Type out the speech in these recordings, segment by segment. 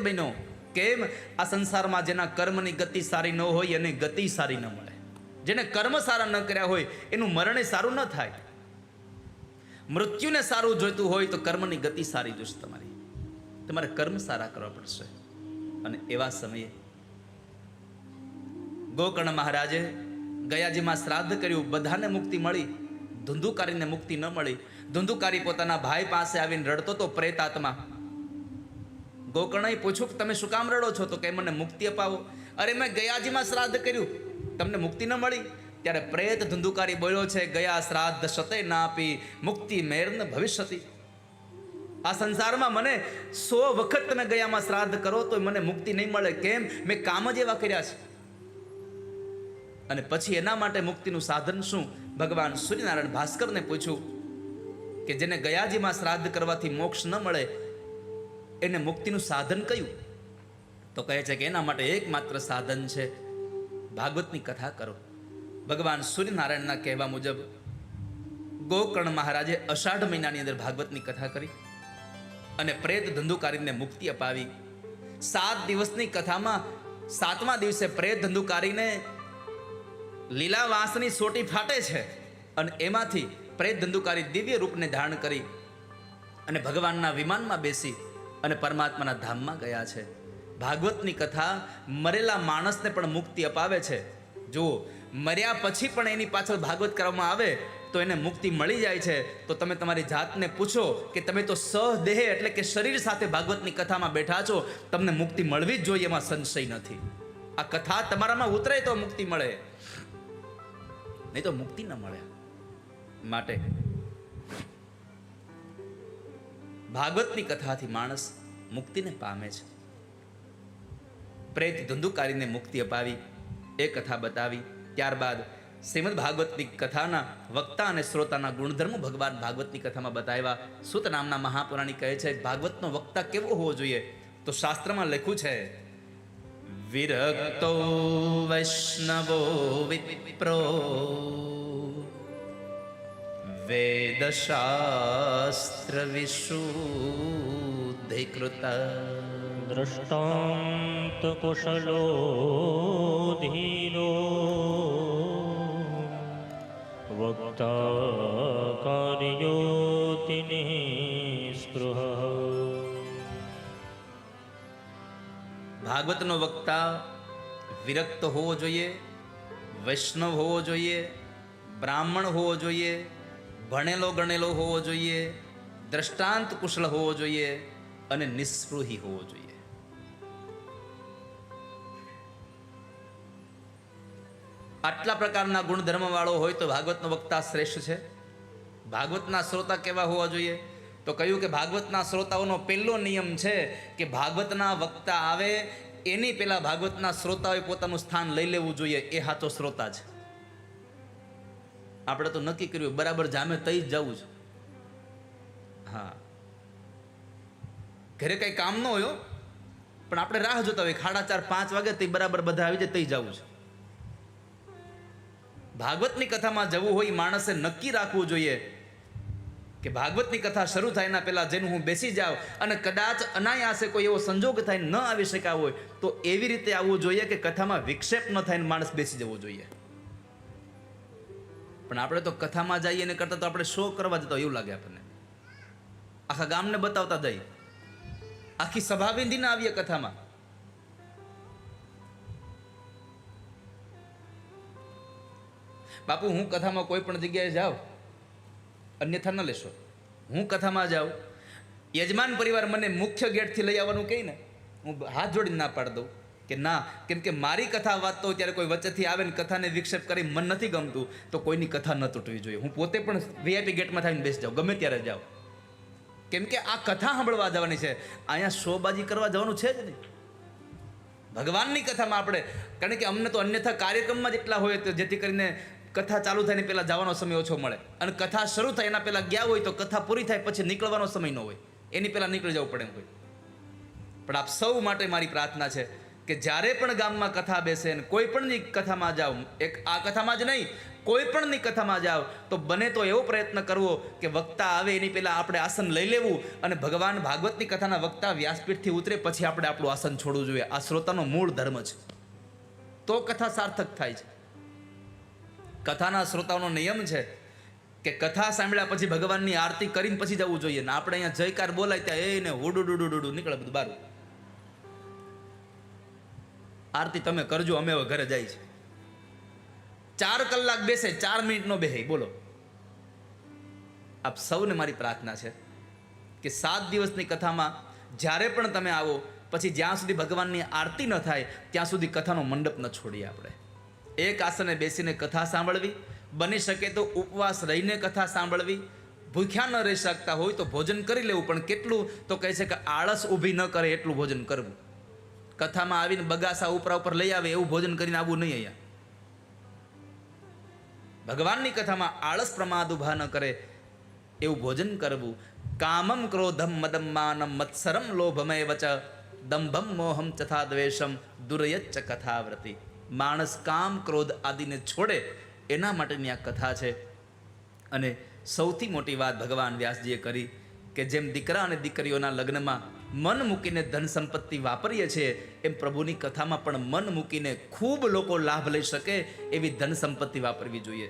બહેનો, કેમ આ સંસારમાં જેના કર્મની ગતિ સારી ન હોય એને ગતિ સારી ન મળે. જેને કર્મ સારા ન કર્યા હોય એનું મરણે સારું ન થાય. મૃત્યુને સારું જોઈતું હોય તો કર્મની ગતિ સારી જોશે. તમારે કર્મ સારા કરવા પડશે. અને એવા સમયે ગોકર્ણ મહારાજે ગયાજીમાં શ્રાદ્ધ કર્યું, બધાને મુક્તિ મળી, ધુંધુકારીને મુક્તિ ન મળી. ધુંધુકારી પોતાના ભાઈ પાસે આવીને રડતો તો પ્રેત આત્મા. ગોકર્ણએ પૂછ્યું કે તમે શું કામ રડો છો? તો કે મને મુક્તિ અપાવો. અરે મેં ગયાજીમાં શ્રાદ્ધ કર્યું, તમને મુક્તિ ન મળી? ત્યારે પ્રેત ધુંધુકારી બોલ્યો છે, ગયા શ્રાદ્ધ સતે ના આપી મુક્તિ મેર ન ભવિષ્યતિ. આ સંસારમાં મને 100 વખત તમે ગયામાં શ્રાદ્ધ કરો તો મને મુક્તિ નહીં મળે. કેમ? મેં કામ જ એવા કર્યા છે. અને પછી એના માટે મુક્તિનું સાધન શું? ભગવાન સૂર્યનારાયણ ભાસ્કરને પૂછ્યું કે જેને ગયાજીમાં શ્રાદ્ધ કરવાથી મોક્ષ ન મળે એને મુક્તિનું સાધન કયું? તો કહે છે કે એના માટે એકમાત્ર સાધન છે ભાગવતની કથા કરો. ભગવાન સૂર્યનારાયણના કહેવા મુજબ ગોકર્ણ મહારાજે અષાઢ મહિનાની અંદર ભાગવતની કથા કરી અને પ્રેત ધંધુકારીને મુક્તિ અપાવી. 7 દિવસની કથામાં 7મા દિવસે પ્રેત ધંધુકારીને લીલા વાંસની સોટી ફાટે છે અને એમાંથી પ્રેત ધંધુકારી દિવ્ય રૂપને ધારણ કરી અને ભગવાનના વિમાનમાં બેસી અને પરમાત્માના ધામમાં ગયા છે. ભાગવતની કથા મરેલા માણસને પણ મુક્તિ અપાવે છે. જુઓ, મર્યા પછી પણ એની પાછળ ભાગવત કરવામાં આવે તો એને મુક્તિ મળી જાય છે. તો તમે તમારી જાતને પૂછો કે તમે તો સહદેહ એટલે કે શરીર સાથે ભાગવતની કથામાં બેઠા છો, તમને મુક્તિ મળવી જ જોઈએ, એમાં સંશય નથી. આ કથા તમારામાં ઉતરે તો મુક્તિ મળે, નહીં તો મુક્તિ ન મળે. માટે ભાગવતની કથાથી માણસ મુક્તિને પામે છે. પ્રેત ધુંધુકારીને મુક્તિ અપાવી, એ કથા બતાવી. ત્યારબાદ શ્રીમદ ભાગવતની કથાના વક્તા અને શ્રોતાના ગુણધર્મો ભગવાન ભાગવતની કથામાં બતાવ્યા. સૂત નામના મહાપુરાણી કહે છે ભાગવતનો વક્તા કેવો હોવો જોઈએ? તો શાસ્ત્રમાં લખ્યું છે, વિરક્તો વૈષ્ણવો વિપ્રો વેદશાસ્ત્ર વિશુદ્ધિકૃત દ્રષ્ટાંત કુશલો ધીરો વક્તા કાર્યોતિને સ્પૃહ. ભાગવતનો વક્તા વિરક્ત હોવો જોઈએ, વૈષ્ણવ હોવો જોઈએ, બ્રાહ્મણ હોવો જોઈએ, ભણેલો ગણેલો હોવો જોઈએ, દ્રષ્ટાંત કુશળ હોવો જોઈએ અને નિસ્પૃહી હોવો જોઈએ. આટલા પ્રકારના ગુણધર્મ વાળો હોય તો ભાગવતનો વક્તા શ્રેષ્ઠ છે. ભાગવતના શ્રોતા કેવા હોવા જોઈએ? તો કહ્યું કે ભાગવતના શ્રોતાઓનો પહેલો નિયમ છે કે ભાગવતના વક્તા આવે એની પહેલા ભાગવતના શ્રોતાઓએ પોતાનું સ્થાન લઈ લેવું જોઈએ. એ સાચો શ્રોતા છે. આપણે તો નક્કી કર્યું બરાબર જામે તઈ જ જવું છે. હા, ઘરે કઈ કામ ન હોય પણ આપણે રાહ જોતા હોય 4:30-5 વાગે તઈ બરાબર બધા આવી જાય તઈ જવું છે. ભાગવતની કથામાં જવું હોય માણસે નક્કી રાખવું જોઈએ કે ભાગવતની કથા શરૂ થાય એના પહેલા જેનું હું બેસી જાઉં અને કદાચ અનાયાસે કોઈ એવો સંજોગ થાય ન આવી શક્યા હોય તો એવી રીતે આવવું જોઈએ કે કથામાં વિક્ષેપ ન થાય માણસ બેસી જવો જોઈએ. પણ આપણે તો કથામાં જઈએ ને કરતા તો આપણે શો કરવા જતા એવું લાગે આપણને. આખા ગામને બતાવતા જઈએ, આખી સભા વિંધીને આવીએ કથામાં. બાપુ, હું કથામાં કોઈ પણ જગ્યાએ જાઉં, અન્યથા ન લેશો, હું કથામાં જાઉં, યજમાન પરિવાર મને મુખ્ય ગેટથી લઈ આવવાનું કહે ને, હું હાથ જોડીને ના પાડી દઉં કે ના, કેમ કે મારી કથા વાંચતો ત્યારે કોઈ વચ્ચેથી આવે ને કથાને વિક્ષેપ કરી મન નથી ગમતું તો કોઈની કથા ન તૂટવી જોઈએ. હું પોતે પણ VIP ગેટમાં થઈને બેસી જાઉં, ગમે ત્યારે જાઉં, કેમ કે આ કથા સાંભળવા જવાની છે. અહીંયા શોબાજી કરવા જવાનું છે જ નહીં. ભગવાનની કથામાં આપણે, કારણ કે અમને તો અન્યથા કાર્યક્રમમાં જ એટલા હોય તો જેથી કરીને કથા ચાલુ થાય ને પહેલાં જવાનો સમય ઓછો મળે અને કથા શરૂ થાય એના પહેલાં ગયા હોય તો કથા પૂરી થાય પછી નીકળવાનો સમય ન હોય, એની પહેલાં નીકળી જવું પડે એમ હોય. પણ આપ સૌ માટે મારી પ્રાર્થના છે કે જ્યારે પણ ગામમાં કથા બેસે ને કોઈ પણ કથામાં જાઓ, એક આ કથામાં જ નહીં કોઈ પણની કથામાં જાઓ તો બને તો એવો પ્રયત્ન કરવો કે વક્તા આવે એની પહેલાં આપણે આસન લઈ લેવું અને ભગવાન ભાગવતની કથાના વક્તા વ્યાસપીઠથી ઉતરે પછી આપણે આપણું આસન છોડવું જોઈએ. આ શ્રોતાનો મૂળ ધર્મ છે. તો કથા સાર્થક થાય છે. કથાના શ્રોતાઓનો નિયમ છે કે કથા સાંભળ્યા પછી ભગવાનની આરતી કરીને પછી જવું જોઈએ ને આપણે અહીંયા જયકાર બોલાય ત્યાં એને હુડુડુડુડુડુ નીકળે બધું બારું. આરતી તમે કરજો, અમે હવે ઘરે જાય છે. 4 કલાક બેસે, 4 મિનિટ નો બેહે. બોલો, આપ સૌને મારી પ્રાર્થના છે કે 7 દિવસની કથામાં જ્યારે પણ તમે આવો પછી જ્યાં સુધી ભગવાનની આરતી ન થાય ત્યાં સુધી કથાનો મંડપ ન છોડીએ. આપણે એક આસને બેસીને કથા સાંભળવી, બની શકે તો ઉપવાસ રહીને કથા સાંભળવી. ભૂખ્યા ન રહી શકતા હોય તો ભોજન કરી લેવું, પણ કેટલું તો કહે છે કે આળસ ઊભી ન કરે એટલું ભોજન કરવું. કથામાં આવીને બગાસા ઉપરા ઉપર લઈ આવે એવું ભોજન કરીને આવવું નહીં. અહીંયા ભગવાનની કથામાં આળસ પ્રમાદ ઉભા ન કરે એવું ભોજન કરવું. કામમ ક્રોધમ મદમ માનમ મત્સરમ લોભમય વચ દંભમ મોહમ તથા દ્વેષમ દુરયચ્ચ કથાવ્રતિ. માણસ કામ ક્રોધ આદિને છોડે એના માટેની આ કથા છે. અને સૌથી મોટી વાત ભગવાન વ્યાસજીએ કરી કે જેમ દીકરા અને દીકરીઓના લગ્નમાં મન મૂકીને ધન સંપત્તિ વાપરીએ છીએ એમ પ્રભુની કથામાં પણ મન મૂકીને ખૂબ લોકો લાભ લઈ શકે એવી ધન સંપત્તિ વાપરવી જોઈએ.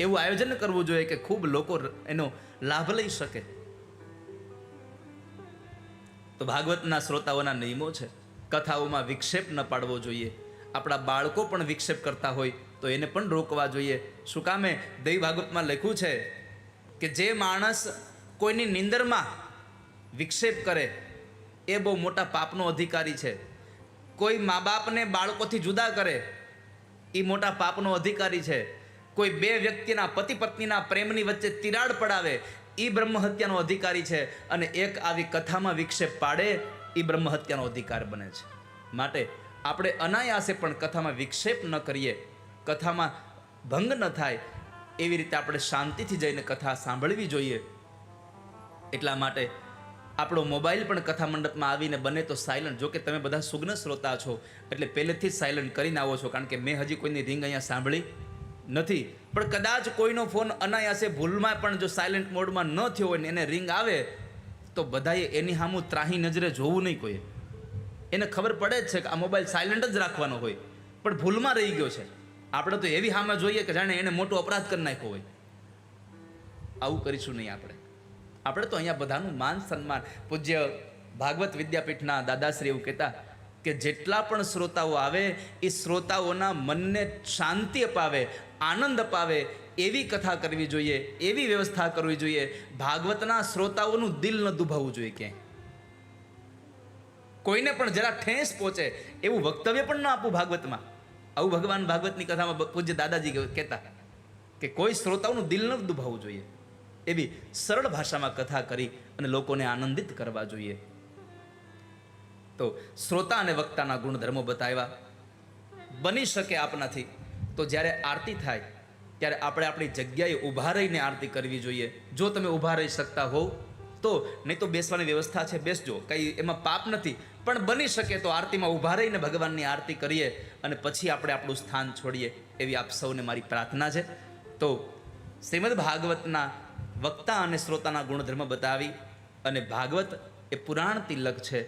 એવું આયોજન કરવું જોઈએ કે ખૂબ લોકો એનો લાભ લઈ શકે. તો ભાગવતના શ્રોતાઓના નિયમો છે. કથાઓમાં વિક્ષેપ ન પાડવો જોઈએ. આપણા બાળકો પણ વિક્ષેપ કરતા હોય તો એને પણ રોકવા જોઈએ. શું કામે દૈવ ભાગવતમાં લખ્યું છે કે જે માણસ કોઈની નિંદરમાં વિક્ષેપ કરે એ બહુ મોટા પાપનો અધિકારી છે. કોઈ મા બાપને બાળકોથી જુદા કરે એ મોટા પાપનો અધિકારી છે. કોઈ બે વ્યક્તિના પતિ પત્નીના પ્રેમની વચ્ચે તિરાડ પડાવે એ બ્રહ્મ હત્યાનો અધિકારી છે. અને એક આવી કથામાં વિક્ષેપ પાડે એ બ્રહ્મ હત્યાનો અધિકાર બને છે. માટે આપણે અનાયાસે પણ કથામાં વિક્ષેપ ન કરીએ, કથામાં ભંગ ન થાય એવી રીતે આપણે શાંતિથી જઈને કથા સાંભળવી જોઈએ. એટલા માટે આપણો મોબાઈલ પણ કથા મંડપમાં આવીને બને તો સાયલન્ટ. જો કે તમે બધા સુગ્ન શ્રોતા છો એટલે પહેલેથી જ સાયલન્ટ કરીને આવો છો, કારણ કે મેં હજી કોઈની રિંગ અહીંયા સાંભળી નથી. પણ કદાચ કોઈનો ફોન અનાયાસે ભૂલમાં પણ જો સાયલન્ટ મોડમાં ન થયો હોય ને એને રિંગ આવે તો બધાએ એની સામું ત્રાહી નજરે જોવું નહીં. કોઈ એને ખબર પડે જ છે કે આ મોબાઈલ સાયલન્ટ જ રાખવાનો હોય, પણ ભૂલમાં રહી ગયો છે. આપણે તો એવી સામે જોઈએ કે જાણે એને મોટો અપરાધ કરી નાખ્યો હોય. આવું કરીશું નહીં. આપણે તો અહીંયા બધાનું માન સન્માન. પૂજ્ય ભાગવત વિદ્યાપીઠના દાદાશ્રી એવું કહેતા કે જેટલા પણ શ્રોતાઓ આવે એ શ્રોતાઓના મનને શાંતિ અપાવે, આનંદ અપાવે એવી કથા કરવી જોઈએ, એવી વ્યવસ્થા કરવી જોઈએ. ભાગવતના શ્રોતાઓનું દિલ ન દુભાવવું જોઈએ. ક્યાંય કોઈને પણ જરા ઠેસ પહોંચે એવું વક્તવ્ય પણ ન આપવું ભાગવતમાં. આવું ભગવાન ભાગવતની કથામાં પૂજ્ય દાદાજી કહેતા કે કોઈ શ્રોતાઓનું દિલ ન દુભાવવું જોઈએ. એવી સરળ ભાષામાં કથા કરી અને લોકોને આનંદિત કરવા જોઈએ. તો શ્રોતા અને વક્તાના ગુણધર્મો બતાવ્યા. બની શકે આપનાથી તો જ્યારે આરતી થાય ત્યારે આપણે આપણી જગ્યાએ ઊભા રહીને આરતી કરવી જોઈએ. જો તમે ઊભા રહી શકતા હોવ તો, નહીં તો બેસવાની વ્યવસ્થા છે, બેસજો, કંઈ એમાં પાપ નથી. પણ બની શકે તો આરતીમાં ઊભા રહીને ભગવાનની આરતી કરીએ અને પછી આપણે આપણું સ્થાન છોડીએ એવી આપ સૌને મારી પ્રાર્થના છે. તો શ્રીમદ ભાગવતના વક્તા અને શ્રોતાના ગુણધર્મ બતાવી અને ભાગવત એ પુરાણ તિલક છે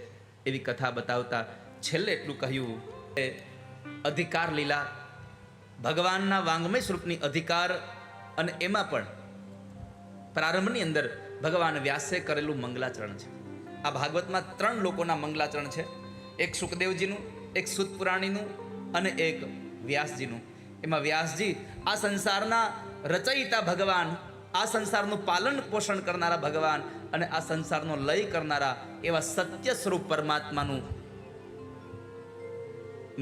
એવી કથા બતાવતા છેલ્લે એટલું કહ્યું કે અધિકાર લીલા, ભગવાનના વાંગમય સ્વરૂપની અધિકાર. અને એમાં પણ પ્રારંભની અંદર ભગવાન વ્યાસે કરેલું મંગલાચરણ છે. આ ભાગવતમાં 3 લોકોના મંગલાચરણ છે. એક સુખદેવજીનું, એક સૂત પુરાણીનું અને એક વ્યાસજીનું. એમાં વ્યાસજી આ સંસારના રચયિતા ભગવાન, આ સંસારનું પાલન પોષણ કરનારા ભગવાન અને આ સંસારનો લય કરનારા એવા સત્ય સ્વરૂપ પરમાત્માનું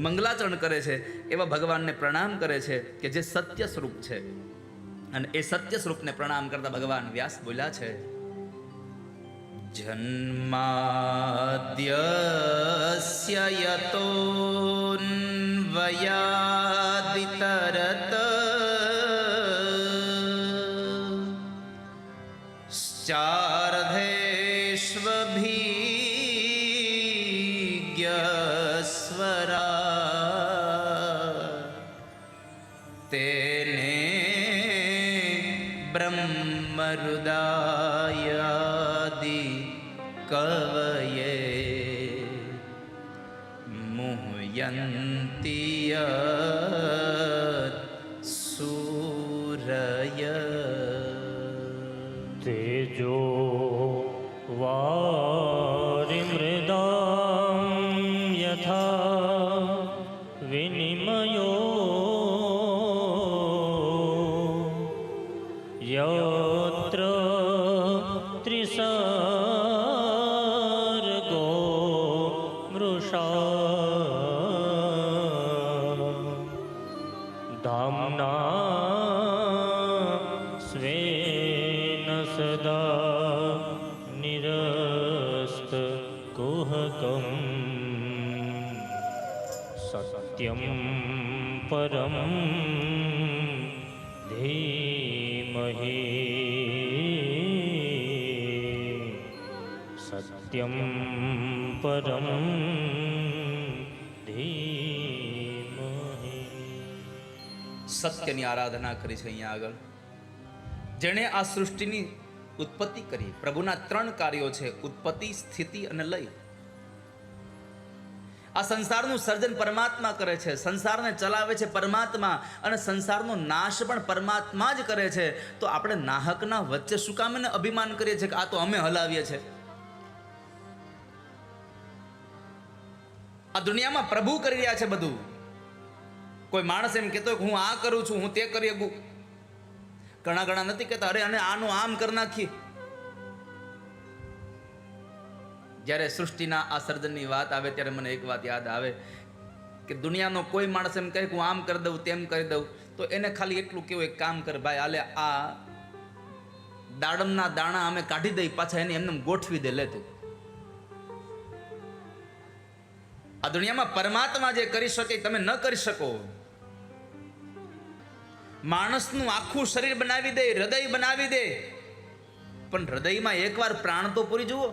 મંગલાચરણ કરે છે. એવા ભગવાનને પ્રણામ કરે છે કે જે સત્ય સ્વરૂપ છે. અને એ સત્ય સ્વરૂપને પ્રણામ કરતા ભગવાન વ્યાસ બોલ્યા છે, જન્માદ્યસ્ય યતોન્વયાદિતરત ચાર્ધેષ્વભીગ્યસ્વરા યંતિ સૂરય તેજો વારિમૃદાં યથા વિનિમયો યત્ર ત્રિસર્ગો મૃષા ધામ્ના સ્વેન સદા નિરસ્ત કુહકમ સત્યમ પરમ ધીમહિ સત્યમ પરમ ધીમહિ. સત્યની આરાધના કરી છે અહીંયા આગળ. જેણે આ સૃષ્ટિની ઉત્પત્તિ કરી. પ્રભુના 3 કાર્યો છે: ઉત્પત્તિ, સ્થિતિ અને લય. આ સંસારનું સર્જન પરમાત્મા કરે છે, સંસારને ચલાવે છે પરમાત્મા, અને સંસારનો નાશ પણ પરમાત્મા જ કરે છે. તો આપણે નાહકના વચ્ચે શું કામ એને અભિમાન કરીએ છીએ કે આ તો અમે હલાવીએ છીએ? આ દુનિયામાં પ્રભુ કરી રહ્યા છે બધું. કોઈ માણસ એમ કહેતો હું આ કરું છું, હું તે કરી શકું. ઘણા નથી કહેતા અરે અને આનું આમ કરી નાખીએ. જ્યારે સૃષ્ટિના આ સર્જનની વાત આવે ત્યારે મને એક વાત યાદ આવે કે દુનિયાનો કોઈ માણસ એમ કહે કે હું આમ કરી દઉં, તેમ કરી દઉં, તો એને ખાલી એટલું કેવું, એક કામ કર ભાઈ, આલે આ દાડમના દાણા અમે કાઢી દઈ, પાછા એને એમને ગોઠવી દે, લે તું. આ દુનિયામાં પરમાત્મા જે કરી શકે તમે ન કરી શકો. માણસનું આખું શરીર બનાવી દે, હૃદય બનાવી દે, પણ હૃદયમાં એકવાર પ્રાણ તો પૂરી જુઓ.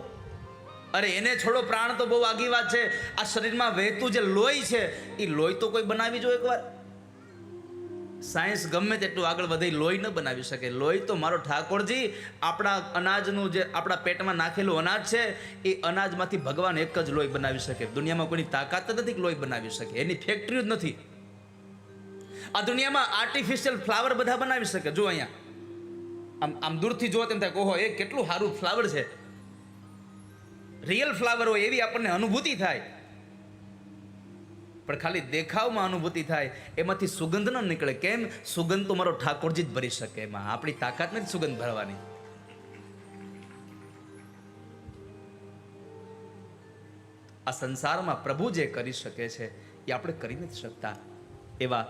અરે એને છોડો, પ્રાણ તો બહુ આગી વાત છે. આ શરીરમાં વહેતું જે લોહી છે એ લોહી તો કોઈ બનાવી જો એકવાર. સાયન્સ ગમે તેટલું આગળ વધે, લોહી ન બનાવી શકે. લોહી તો મારો ઠાકોરજી આપણા અનાજનું જે આપણા પેટમાં નાખેલું અનાજ છે એ અનાજમાંથી ભગવાન એક જ લોહી બનાવી શકે. દુનિયામાં કોઈની તાકાત નથી કે લોહી બનાવી શકે, એની ફેક્ટરી જ નથી. આ દુનિયામાં આર્ટિફિશિયલ ફ્લાવર બધા બનાવી શકે. જો અહીંયા આમ દૂરથી જો તેમ થાય ઓહો એ કેટલું સારું ફ્લાવર છે. રિયલ ફ્લાવર હોય એવી આપણને અનુભૂતિ થાય, પણ ખાલી દેખાવમાં અનુભૂતિ થાય, એમાંથી સુગંધ ન નીકળે. કેમ? સુગંધ તો મારો ઠાકોરજી જ ભરી શકે, એમાં આપણી તાકાત નથી સુગંધ ભરવાની. આ સંસારમાં પ્રભુ જે કરી શકે છે એ આપણે કરી નથી શકતા. એવા